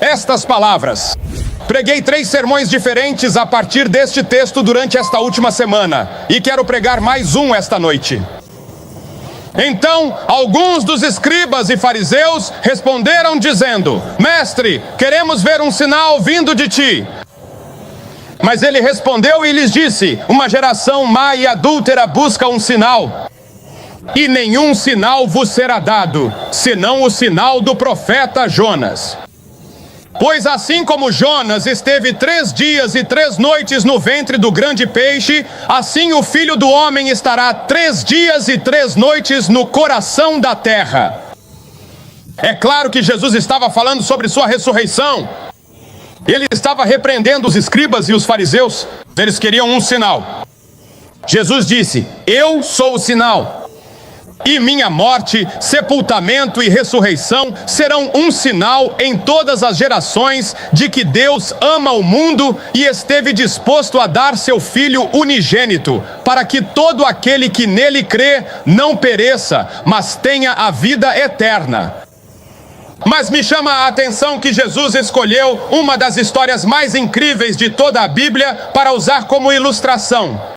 estas palavras. Preguei 3 sermões diferentes a partir deste texto durante esta última semana, e quero pregar mais um esta noite. Então, alguns dos escribas e fariseus responderam dizendo: Mestre, queremos ver um sinal vindo de ti. Mas ele respondeu e lhes disse: Uma geração má e adúltera busca um sinal, e nenhum sinal vos será dado, senão o sinal do profeta Jonas. Pois assim como Jonas esteve 3 dias e 3 noites no ventre do grande peixe, assim o Filho do Homem estará 3 dias e 3 noites no coração da terra. É claro que Jesus estava falando sobre sua ressurreição. Ele estava repreendendo os escribas e os fariseus. Eles queriam um sinal. Jesus disse: Eu sou o sinal. E minha morte, sepultamento e ressurreição serão um sinal em todas as gerações de que Deus ama o mundo e esteve disposto a dar seu Filho unigênito, para que todo aquele que nele crê não pereça, mas tenha a vida eterna. Mas me chama a atenção que Jesus escolheu uma das histórias mais incríveis de toda a Bíblia para usar como ilustração.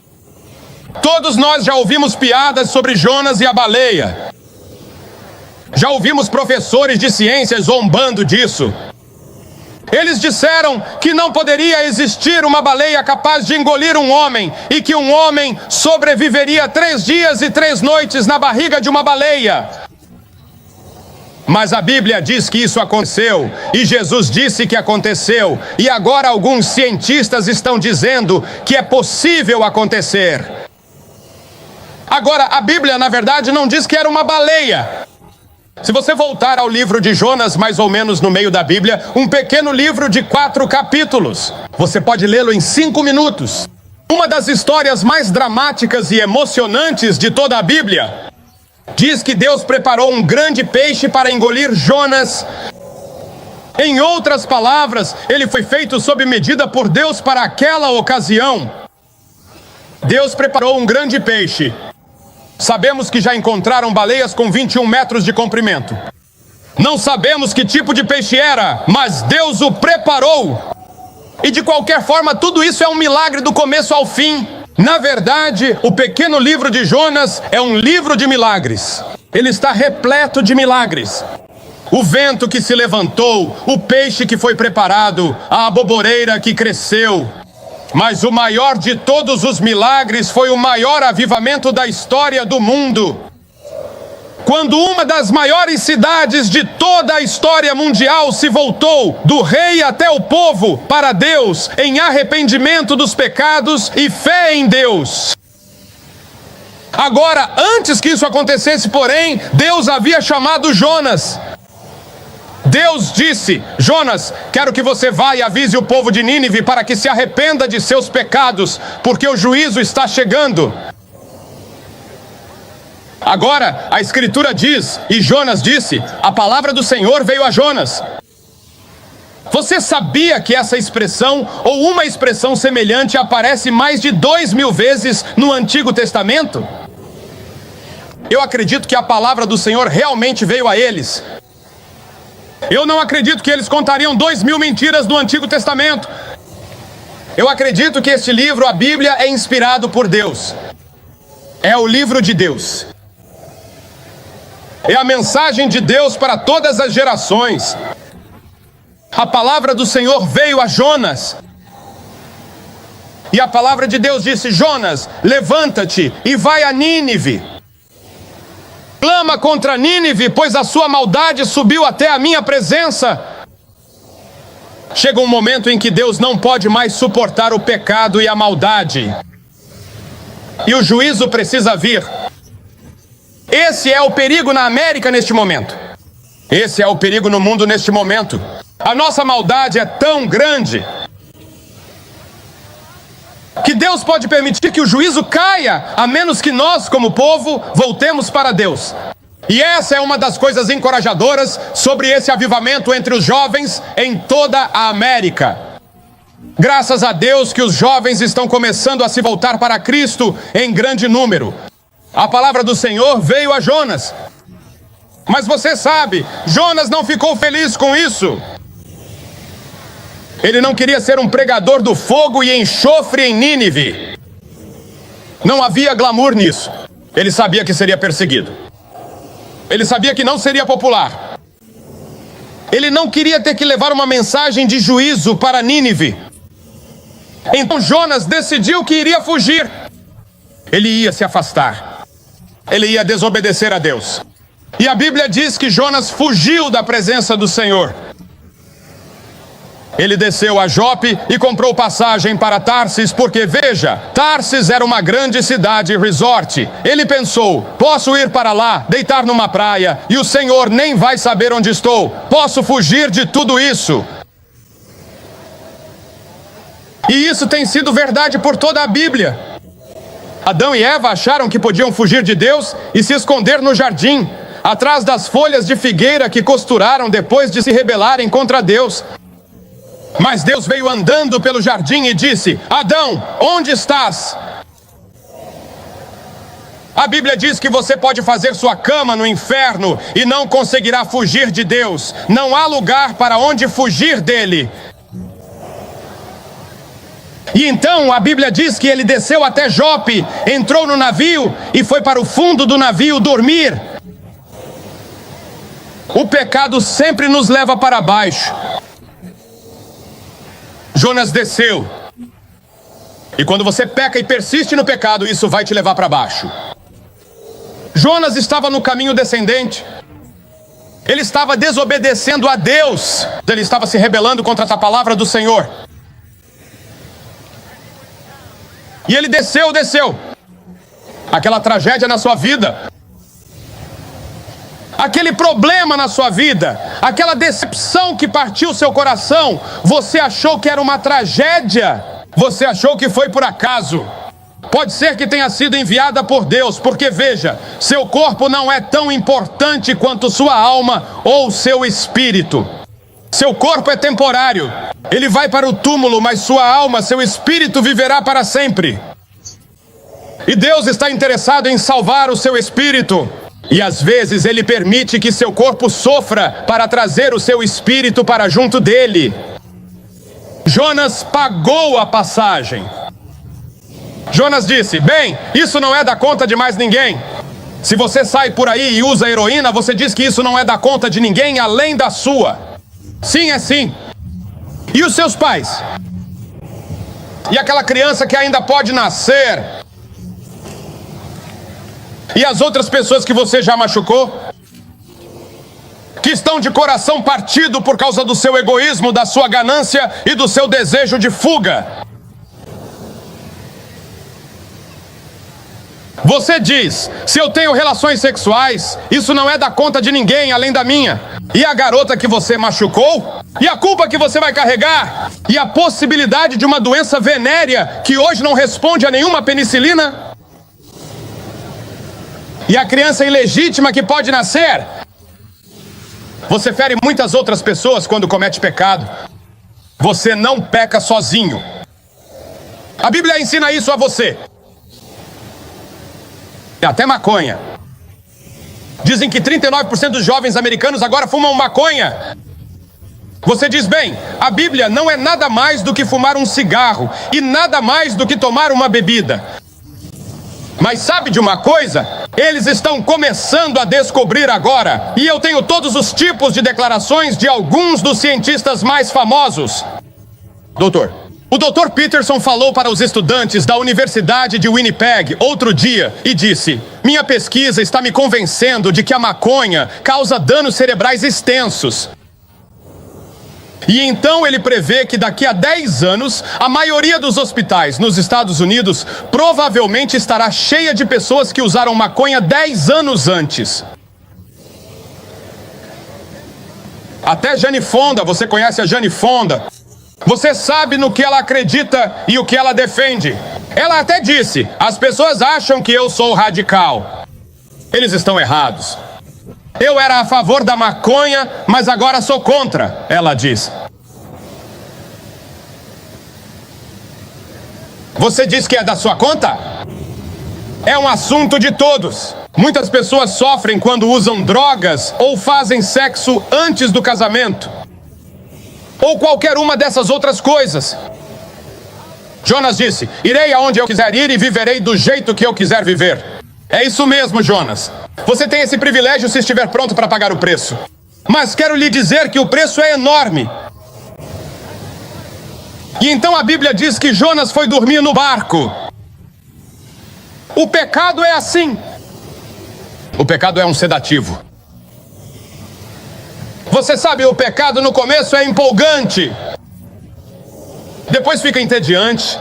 Todos nós já ouvimos piadas sobre Jonas e a baleia. Já ouvimos professores de ciências zombando disso. Eles disseram que não poderia existir uma baleia capaz de engolir um homem e que um homem sobreviveria 3 dias e 3 noites na barriga de uma baleia. Mas a Bíblia diz que isso aconteceu, e Jesus disse que aconteceu, e agora alguns cientistas estão dizendo que é possível acontecer. Agora, a Bíblia, na verdade, não diz que era uma baleia. Se você voltar ao livro de Jonas, mais ou menos no meio da Bíblia, um pequeno livro de 4 capítulos, você pode lê-lo em 5 minutos. Uma das histórias mais dramáticas e emocionantes de toda a Bíblia diz que Deus preparou um grande peixe para engolir Jonas. Em outras palavras, ele foi feito sob medida por Deus para aquela ocasião. Deus preparou um grande peixe. Sabemos que já encontraram baleias com 21 metros de comprimento. Não sabemos que tipo de peixe era, mas Deus o preparou. E de qualquer forma, tudo isso é um milagre do começo ao fim. Na verdade, o pequeno livro de Jonas é um livro de milagres. Ele está repleto de milagres. O vento que se levantou, o peixe que foi preparado, a aboboreira que cresceu. Mas o maior de todos os milagres foi o maior avivamento da história do mundo. Quando uma das maiores cidades de toda a história mundial se voltou, do rei até o povo, para Deus, em arrependimento dos pecados e fé em Deus. Agora, antes que isso acontecesse, porém, Deus havia chamado Jonas. Deus disse: Jonas, quero que você vá e avise o povo de Nínive para que se arrependa de seus pecados, porque o juízo está chegando. Agora, a Escritura diz, e Jonas disse, a palavra do Senhor veio a Jonas. Você sabia que essa expressão, ou uma expressão semelhante, aparece mais de 2000 vezes no Antigo Testamento? Eu acredito que a palavra do Senhor realmente veio a eles. Eu não acredito que eles contariam 2000 mentiras no Antigo Testamento. Eu acredito que este livro, a Bíblia, é inspirado por Deus. É o livro de Deus. É a mensagem de Deus para todas as gerações. A palavra do Senhor veio a Jonas. E a palavra de Deus disse: Jonas, levanta-te e vai a Nínive. Clama contra Nínive, pois a sua maldade subiu até a minha presença. Chega um momento em que Deus não pode mais suportar o pecado e a maldade. E o juízo precisa vir. Esse é o perigo na América neste momento. Esse é o perigo no mundo neste momento. A nossa maldade é tão grande que Deus pode permitir que o juízo caia, a menos que nós, como povo, voltemos para Deus. E essa é uma das coisas encorajadoras sobre esse avivamento entre os jovens em toda a América. Graças a Deus que os jovens estão começando a se voltar para Cristo em grande número. A palavra do Senhor veio a Jonas. Mas você sabe, Jonas não ficou feliz com isso. Ele não queria ser um pregador do fogo e enxofre em Nínive. Não havia glamour nisso. Ele sabia que seria perseguido. Ele sabia que não seria popular. Ele não queria ter que levar uma mensagem de juízo para Nínive. Então Jonas decidiu que iria fugir. Ele ia se afastar. Ele ia desobedecer a Deus. E a Bíblia diz que Jonas fugiu da presença do Senhor. Ele desceu a Jope e comprou passagem para Tarsis, porque, veja, Tarsis era uma grande cidade resort. Ele pensou, posso ir para lá, deitar numa praia, e o Senhor nem vai saber onde estou. Posso fugir de tudo isso. E isso tem sido verdade por toda a Bíblia. Adão e Eva acharam que podiam fugir de Deus e se esconder no jardim, atrás das folhas de figueira que costuraram depois de se rebelarem contra Deus. Mas Deus veio andando pelo jardim e disse, Adão, onde estás? A Bíblia diz que você pode fazer sua cama no inferno e não conseguirá fugir de Deus. Não há lugar para onde fugir dele. E então a Bíblia diz que ele desceu até Jope, entrou no navio e foi para o fundo do navio dormir. O pecado sempre nos leva para baixo. Jonas desceu. E quando você peca e persiste no pecado, isso vai te levar para baixo. Jonas estava no caminho descendente. Ele estava desobedecendo a Deus. Ele estava se rebelando contra a palavra do Senhor. E ele desceu. Aquela tragédia na sua vida. Aquele problema na sua vida, aquela decepção que partiu seu coração, você achou que era uma tragédia, você achou que foi por acaso. Pode ser que tenha sido enviada por Deus, porque veja, seu corpo não é tão importante quanto sua alma ou seu espírito. Seu corpo é temporário, ele vai para o túmulo, mas sua alma, seu espírito viverá para sempre. E Deus está interessado em salvar o seu espírito. E às vezes ele permite que seu corpo sofra para trazer o seu espírito para junto dele. Jonas pagou a passagem. Jonas disse, bem, isso não é da conta de mais ninguém. Se você sai por aí e usa heroína, você diz que isso não é da conta de ninguém além da sua. Sim, é sim. E os seus pais? E aquela criança que ainda pode nascer? E as outras pessoas que você já machucou? Que estão de coração partido por causa do seu egoísmo, da sua ganância e do seu desejo de fuga. Você diz, se eu tenho relações sexuais, isso não é da conta de ninguém além da minha. E a garota que você machucou? E a culpa que você vai carregar? E a possibilidade de uma doença venérea que hoje não responde a nenhuma penicilina? E a criança ilegítima que pode nascer? Você fere muitas outras pessoas quando comete pecado. Você não peca sozinho. A Bíblia ensina isso a você. E até maconha. Dizem que 39% dos jovens americanos agora fumam maconha. Você diz, bem, a Bíblia não é nada mais do que fumar um cigarro e nada mais do que tomar uma bebida. Mas sabe de uma coisa? Eles estão começando a descobrir agora. E eu tenho todos os tipos de declarações de alguns dos cientistas mais famosos. O Dr. Peterson falou para os estudantes da Universidade de Winnipeg outro dia e disse: minha pesquisa está me convencendo de que a maconha causa danos cerebrais extensos. E então ele prevê que daqui a 10 anos, a maioria dos hospitais nos Estados Unidos provavelmente estará cheia de pessoas que usaram maconha 10 anos antes. Até Jane Fonda, você conhece a Jane Fonda? Você sabe no que ela acredita e o que ela defende. Ela até disse, as pessoas acham que eu sou radical. Eles estão errados. Eu era a favor da maconha, mas agora sou contra, ela diz. Você diz que é da sua conta? É um assunto de todos. Muitas pessoas sofrem quando usam drogas ou fazem sexo antes do casamento. ou qualquer uma dessas outras coisas. Jonas disse: irei aonde eu quiser ir e viverei do jeito que eu quiser viver. É isso mesmo, Jonas. Você tem esse privilégio se estiver pronto para pagar o preço. Mas quero lhe dizer que o preço é enorme. E então a Bíblia diz que Jonas foi dormir no barco. O pecado é assim. O pecado é um sedativo. Você sabe, o pecado no começo é empolgante. Depois fica entediante.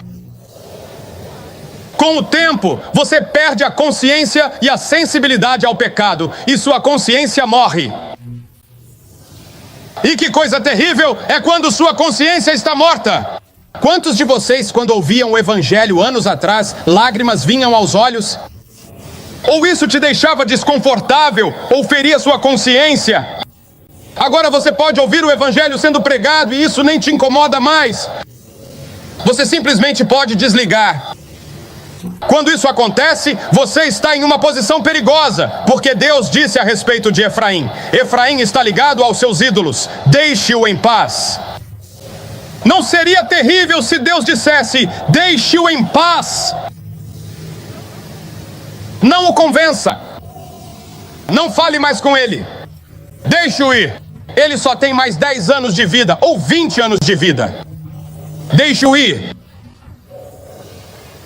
Com o tempo, você perde a consciência e a sensibilidade ao pecado, e sua consciência morre. E que coisa terrível é quando sua consciência está morta. Quantos de vocês, quando ouviam o evangelho anos atrás, lágrimas vinham aos olhos? Ou isso te deixava desconfortável, ou feria sua consciência? Agora você pode ouvir o evangelho sendo pregado e isso nem te incomoda mais. Você simplesmente pode desligar. Quando isso acontece, você está em uma posição perigosa, porque Deus disse a respeito de Efraim: Efraim está ligado aos seus ídolos, deixe-o em paz. Não seria terrível se Deus dissesse: deixe-o em paz? Não o convença. Não fale mais com ele. Deixe-o ir. Ele só tem mais 10 anos de vida, ou 20 anos de vida. Deixe-o ir.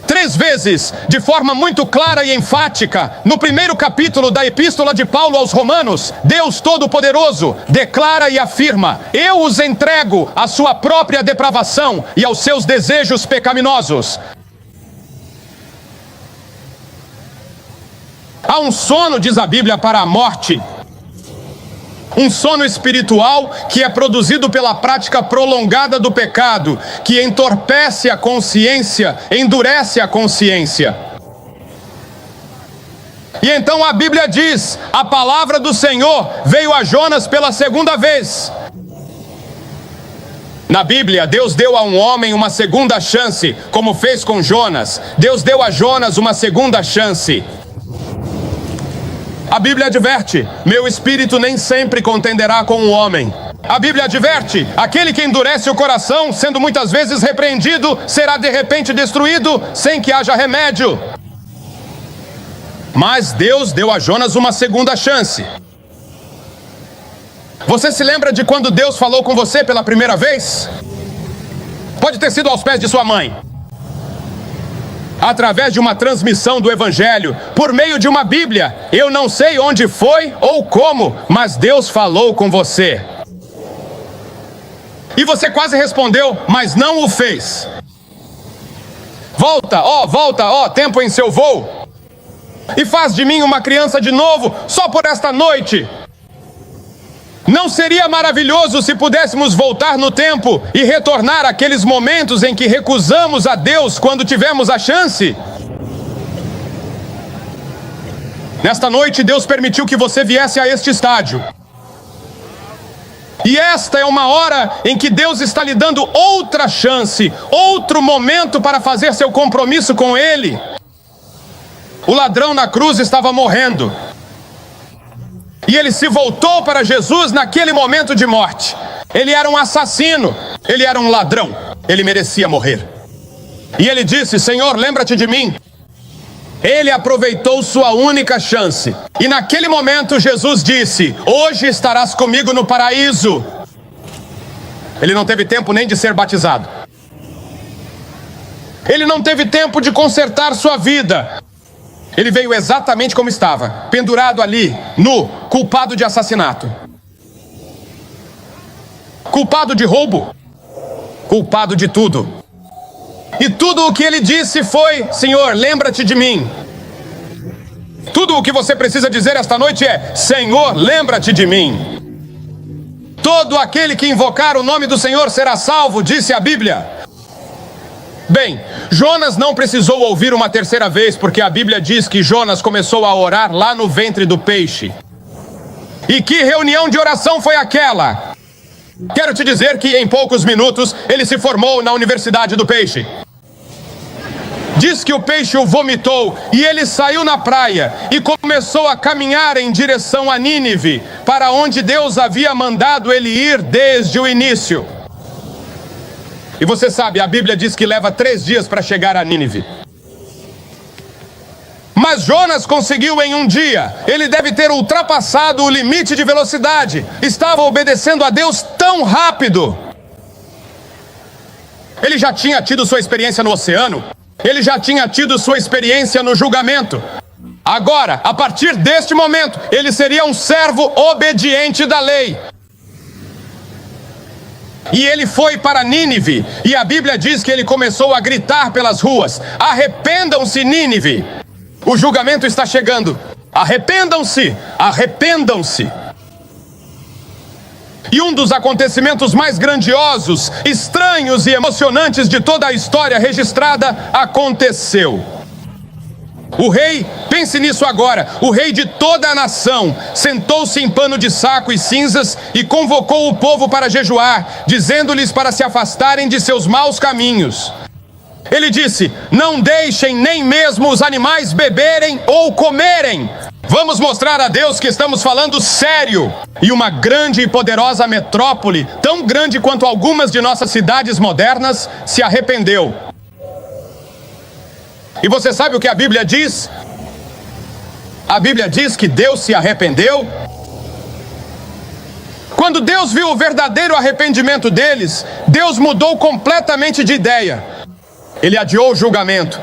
3 vezes, de forma muito clara e enfática, no primeiro capítulo da Epístola de Paulo aos Romanos, Deus Todo-Poderoso declara e afirma: eu os entrego à sua própria depravação e aos seus desejos pecaminosos. Há um sono, diz a Bíblia, para a morte. Um sono espiritual que é produzido pela prática prolongada do pecado, que entorpece a consciência, endurece a consciência. E então a Bíblia diz: a palavra do Senhor veio a Jonas pela segunda vez. Na Bíblia, Deus deu a um homem uma segunda chance, como fez com Jonas. Deus deu a Jonas uma segunda chance. A Bíblia adverte: meu espírito nem sempre contenderá com o homem. A Bíblia adverte: aquele que endurece o coração, sendo muitas vezes repreendido, será de repente destruído, sem que haja remédio. Mas Deus deu a Jonas uma segunda chance. Você se lembra de quando Deus falou com você pela primeira vez? Pode ter sido aos pés de sua mãe, através de uma transmissão do Evangelho, por meio de uma Bíblia. Eu não sei onde foi ou como, mas Deus falou com você. E você quase respondeu, mas não o fez. Volta, ó, tempo em seu voo. E faz de mim uma criança de novo, só por esta noite. Não seria maravilhoso se pudéssemos voltar no tempo e retornar àqueles momentos em que recusamos a Deus quando tivemos a chance? Nesta noite, Deus permitiu que você viesse a este estádio. E esta é uma hora em que Deus está lhe dando outra chance, outro momento para fazer seu compromisso com Ele. O ladrão na cruz estava morrendo. E ele se voltou para Jesus naquele momento de morte. Ele era um assassino, ele era um ladrão, ele merecia morrer. E ele disse: Senhor, lembra-te de mim. Ele aproveitou sua única chance. E naquele momento Jesus disse: hoje estarás comigo no paraíso. Ele não teve tempo nem de ser batizado. Ele não teve tempo de consertar sua vida. Ele veio exatamente como estava, pendurado ali, nu, culpado de assassinato, culpado de roubo, culpado de tudo. E tudo o que ele disse foi: Senhor, lembra-te de mim. Tudo o que você precisa dizer esta noite é: Senhor, lembra-te de mim. Todo aquele que invocar o nome do Senhor será salvo, disse a Bíblia. Bem, Jonas não precisou ouvir uma terceira vez, porque a Bíblia diz que Jonas começou a orar lá no ventre do peixe. E que reunião de oração foi aquela? Quero te dizer que em poucos minutos ele se formou na Universidade do Peixe. Diz que o peixe o vomitou e ele saiu na praia e começou a caminhar em direção a Nínive, para onde Deus havia mandado ele ir desde o início. E você sabe, a Bíblia diz que leva 3 dias para chegar a Nínive. Mas Jonas conseguiu em um dia. Ele deve ter ultrapassado o limite de velocidade. Estava obedecendo a Deus tão rápido. Ele já tinha tido sua experiência no oceano. Ele já tinha tido sua experiência no julgamento. Agora, a partir deste momento, ele seria um servo obediente da lei. E ele foi para Nínive. E a Bíblia diz que ele começou a gritar pelas ruas: arrependam-se, Nínive! O julgamento está chegando. Arrependam-se! Arrependam-se! E um dos acontecimentos mais grandiosos, estranhos e emocionantes de toda a história registrada aconteceu. O rei, pense nisso agora, o rei de toda a nação sentou-se em pano de saco e cinzas e convocou o povo para jejuar, dizendo-lhes para se afastarem de seus maus caminhos. Ele disse: não deixem nem mesmo os animais beberem ou comerem. Vamos mostrar a Deus que estamos falando sério. E uma grande e poderosa metrópole, tão grande quanto algumas de nossas cidades modernas, se arrependeu. E você sabe o que a Bíblia diz? A Bíblia diz que Deus se arrependeu. Quando Deus viu o verdadeiro arrependimento deles, Deus mudou completamente de ideia. Ele adiou o julgamento.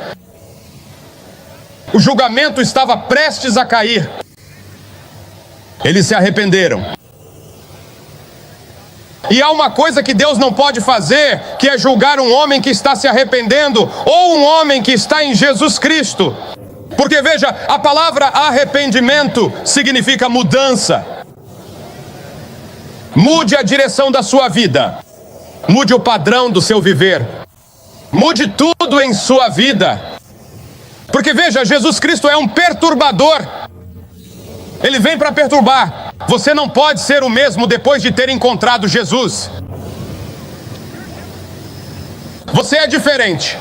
O julgamento estava prestes a cair. Eles se arrependeram. E há uma coisa que Deus não pode fazer, que é julgar um homem que está se arrependendo ou um homem que está em Jesus Cristo. Porque veja, a palavra arrependimento significa mudança. Mude a direção da sua vida. Mude o padrão do seu viver. Mude tudo em sua vida. Porque veja, Jesus Cristo é um perturbador. Ele vem para perturbar. Você não pode ser o mesmo depois de ter encontrado Jesus. Você é diferente.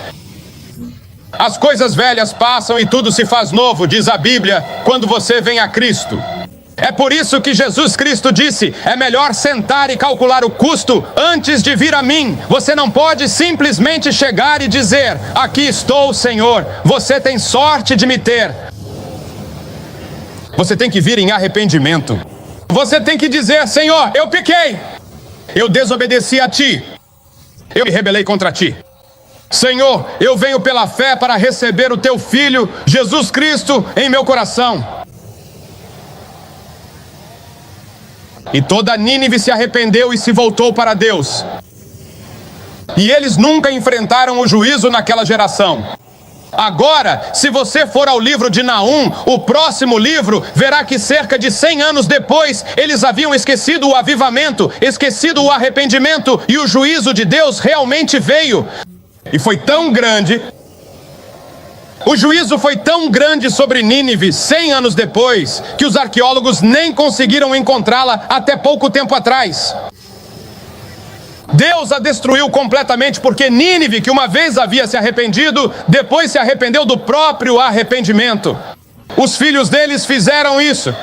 As coisas velhas passam e tudo se faz novo, diz a Bíblia, quando você vem a Cristo. É por isso que Jesus Cristo disse: é melhor sentar e calcular o custo antes de vir a mim. Você não pode simplesmente chegar e dizer: aqui estou, Senhor, você tem sorte de me ter. Você tem que vir em arrependimento. Você tem que dizer: Senhor, eu pequei. Eu desobedeci a Ti. Eu me rebelei contra Ti. Senhor, eu venho pela fé para receber o Teu Filho, Jesus Cristo, em meu coração. E toda Nínive se arrependeu e se voltou para Deus. E eles nunca enfrentaram o juízo naquela geração. Agora, se você for ao livro de Naum, o próximo livro, verá que cerca de 100 anos depois, eles haviam esquecido o avivamento, esquecido o arrependimento, e o juízo de Deus realmente veio. E foi tão grande, o juízo foi tão grande sobre Nínive 100 anos depois, que os arqueólogos nem conseguiram encontrá-la até pouco tempo atrás. Deus a destruiu completamente porque Nínive, que uma vez havia se arrependido, depois se arrependeu do próprio arrependimento. Os filhos deles fizeram isso.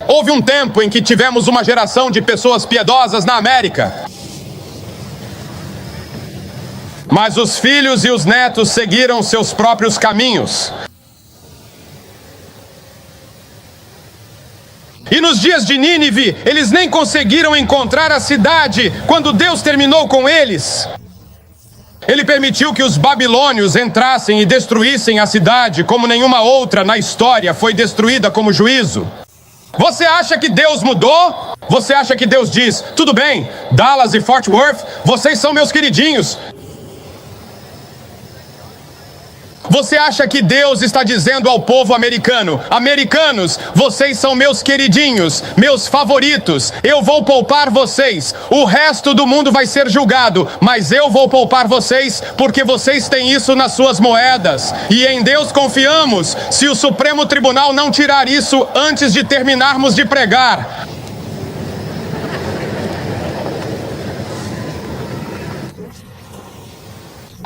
Houve um tempo em que tivemos uma geração de pessoas piedosas na América. Mas os filhos e os netos seguiram seus próprios caminhos. E nos dias de Nínive, eles nem conseguiram encontrar a cidade quando Deus terminou com eles. Ele permitiu que os babilônios entrassem e destruíssem a cidade como nenhuma outra na história foi destruída como juízo. Você acha que Deus mudou? Você acha que Deus diz: tudo bem, Dallas e Fort Worth, vocês são meus queridinhos. Você acha que Deus está dizendo ao povo americano: americanos, vocês são meus queridinhos, meus favoritos, eu vou poupar vocês, o resto do mundo vai ser julgado, mas eu vou poupar vocês porque vocês têm isso nas suas moedas, e em Deus confiamos, se o Supremo Tribunal não tirar isso antes de terminarmos de pregar.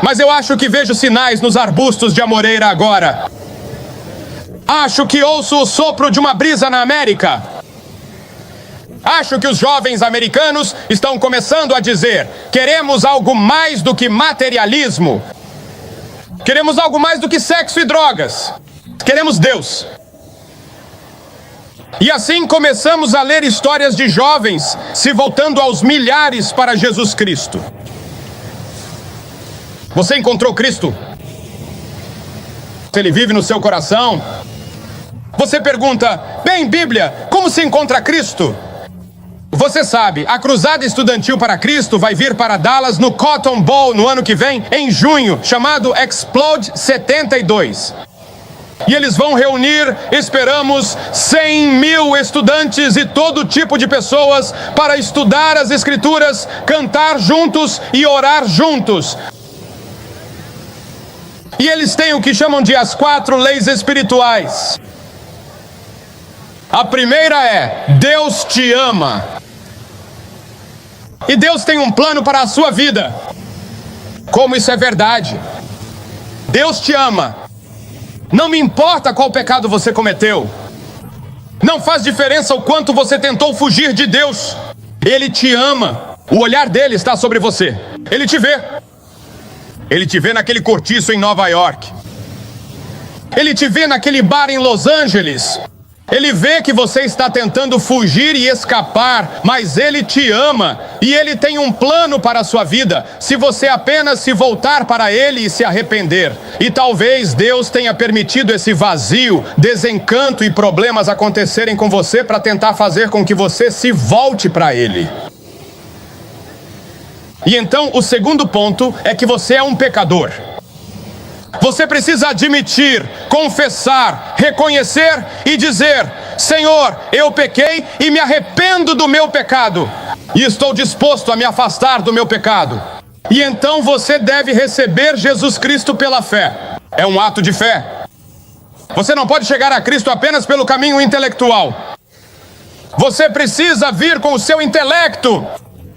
Mas eu acho que vejo sinais nos arbustos de amoreira agora. Acho que ouço o sopro de uma brisa na América. Acho que os jovens americanos estão começando a dizer: queremos algo mais do que materialismo. Queremos algo mais do que sexo e drogas. Queremos Deus. E assim começamos a ler histórias de jovens se voltando aos milhares para Jesus Cristo. Você encontrou Cristo? Ele vive no seu coração? Você pergunta: bem, Bíblia, como se encontra Cristo? Você sabe, a Cruzada Estudantil para Cristo vai vir para Dallas no Cotton Bowl no ano que vem, em junho, chamado Explode 72. E eles vão reunir, esperamos, 100.000 estudantes e todo tipo de pessoas para estudar as Escrituras, cantar juntos e orar juntos. E eles têm o que chamam de as 4 leis espirituais. A primeira é: Deus te ama. E Deus tem um plano para a sua vida. Como isso é verdade? Deus te ama. Não me importa qual pecado você cometeu. Não faz diferença o quanto você tentou fugir de Deus. Ele te ama. O olhar dele está sobre você. Ele te vê. Ele te vê naquele cortiço em Nova York. Ele te vê naquele bar em Los Angeles. Ele vê que você está tentando fugir e escapar, mas Ele te ama e Ele tem um plano para a sua vida, se você apenas se voltar para Ele e se arrepender. E talvez Deus tenha permitido esse vazio, desencanto e problemas acontecerem com você para tentar fazer com que você se volte para Ele. E então, o segundo ponto é que você é um pecador. Você precisa admitir, confessar, reconhecer e dizer: Senhor, eu pequei e me arrependo do meu pecado. E estou disposto a me afastar do meu pecado. E então você deve receber Jesus Cristo pela fé. É um ato de fé. Você não pode chegar a Cristo apenas pelo caminho intelectual. Você precisa vir com o seu intelecto.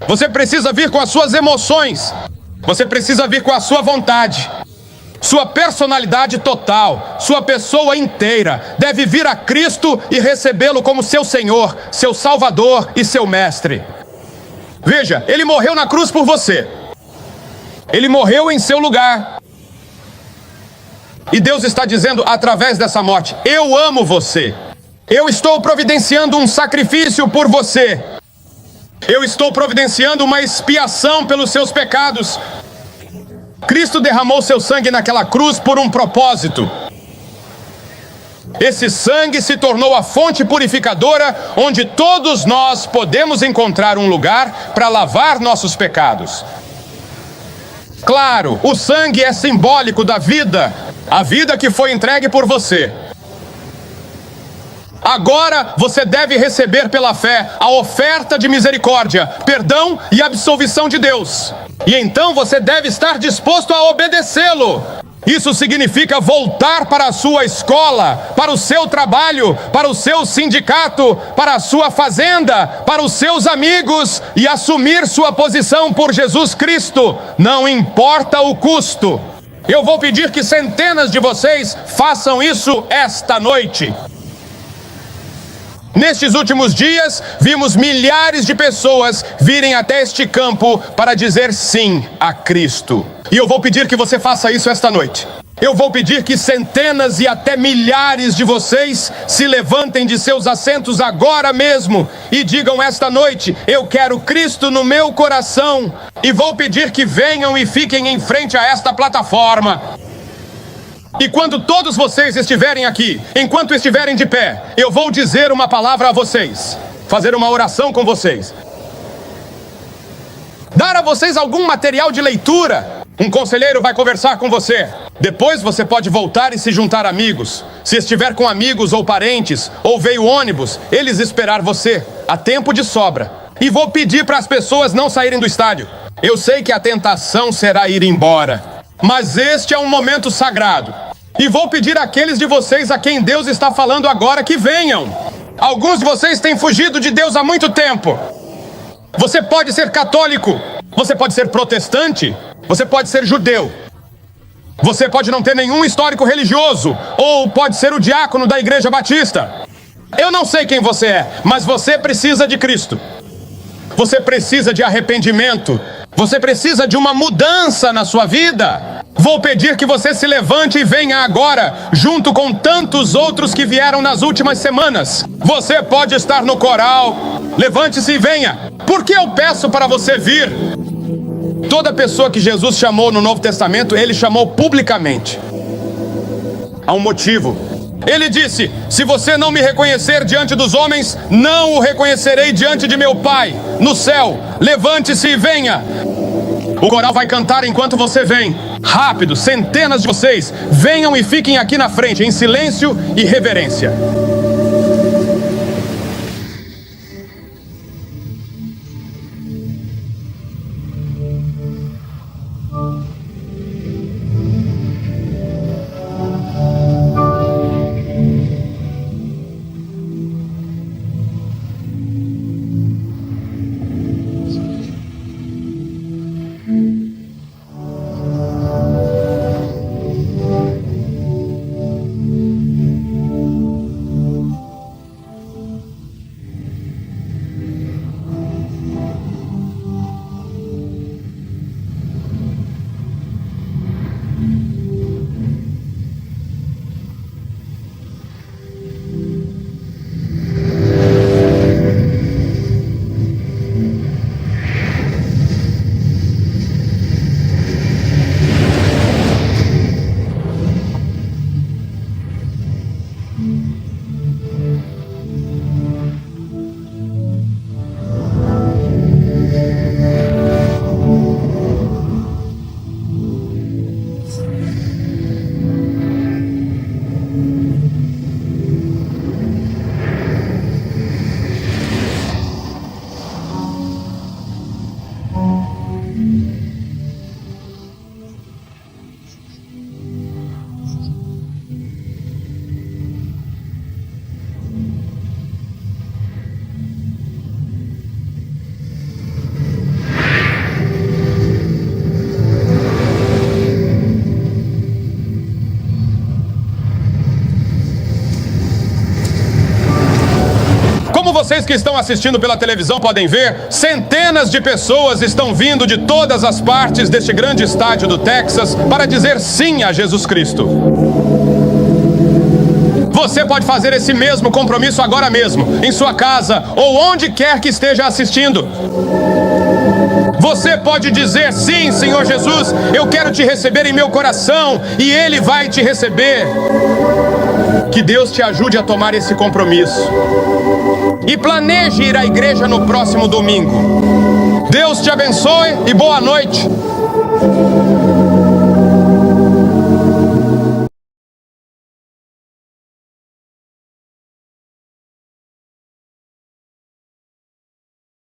Você precisa vir com as suas emoções. Você precisa vir com a sua vontade. Sua personalidade total, sua pessoa inteira deve vir a Cristo e recebê-lo como seu Senhor, seu Salvador e seu Mestre. Veja, Ele morreu na cruz por você. Ele morreu em seu lugar. E Deus está dizendo através dessa morte: eu amo você. Eu estou providenciando um sacrifício por você. Eu estou providenciando uma expiação pelos seus pecados. Cristo derramou seu sangue naquela cruz por um propósito. Esse sangue se tornou a fonte purificadora onde todos nós podemos encontrar um lugar para lavar nossos pecados. Claro, o sangue é simbólico da vida, a vida que foi entregue por você. Agora você deve receber pela fé a oferta de misericórdia, perdão e absolvição de Deus. E então você deve estar disposto a obedecê-lo. Isso significa voltar para a sua escola, para o seu trabalho, para o seu sindicato, para a sua fazenda, para os seus amigos e assumir sua posição por Jesus Cristo, não importa o custo. Eu vou pedir que centenas de vocês façam isso esta noite. Nestes últimos dias, vimos milhares de pessoas virem até este campo para dizer sim a Cristo. E eu vou pedir que você faça isso esta noite. Eu vou pedir que centenas e até milhares de vocês se levantem de seus assentos agora mesmo e digam esta noite: eu quero Cristo no meu coração. E vou pedir que venham e fiquem em frente a esta plataforma. E quando todos vocês estiverem aqui, enquanto estiverem de pé, eu vou dizer uma palavra a vocês, fazer uma oração com vocês, dar a vocês algum material de leitura. Um conselheiro vai conversar com você. Depois você pode voltar e se juntar a amigos. Se estiver com amigos ou parentes, ou veio ônibus, eles esperar você. Há tempo de sobra. E vou pedir para as pessoas não saírem do estádio. Eu sei que a tentação será ir embora, mas este é um momento sagrado. E vou pedir àqueles de vocês a quem Deus está falando agora que venham. Alguns de vocês têm fugido de Deus há muito tempo. Você pode ser católico, você pode ser protestante, você pode ser judeu. Você pode não ter nenhum histórico religioso, ou pode ser o diácono da Igreja Batista. Eu não sei quem você é, mas você precisa de Cristo. Você precisa de arrependimento. Você precisa de uma mudança na sua vida. Vou pedir que você se levante e venha agora, junto com tantos outros que vieram nas últimas semanas. Você pode estar no coral. Levante-se e venha. Por que eu peço para você vir? Toda pessoa que Jesus chamou no Novo Testamento, ele chamou publicamente. Há um motivo. Ele disse: se você não me reconhecer diante dos homens, não o reconhecerei diante de meu Pai no céu. Levante-se e venha. O coral vai cantar enquanto você vem. Rápido, centenas de vocês, venham e fiquem aqui na frente, em silêncio e reverência. Vocês que estão assistindo pela televisão podem ver, centenas de pessoas estão vindo de todas as partes deste grande estádio do Texas para dizer sim a Jesus Cristo. Você pode fazer esse mesmo compromisso agora mesmo, em sua casa ou onde quer que esteja assistindo. Você pode dizer: sim, Senhor Jesus, eu quero te receber em meu coração, e Ele vai te receber. Que Deus te ajude a tomar esse compromisso. E planeje ir à igreja no próximo domingo. Deus te abençoe e boa noite.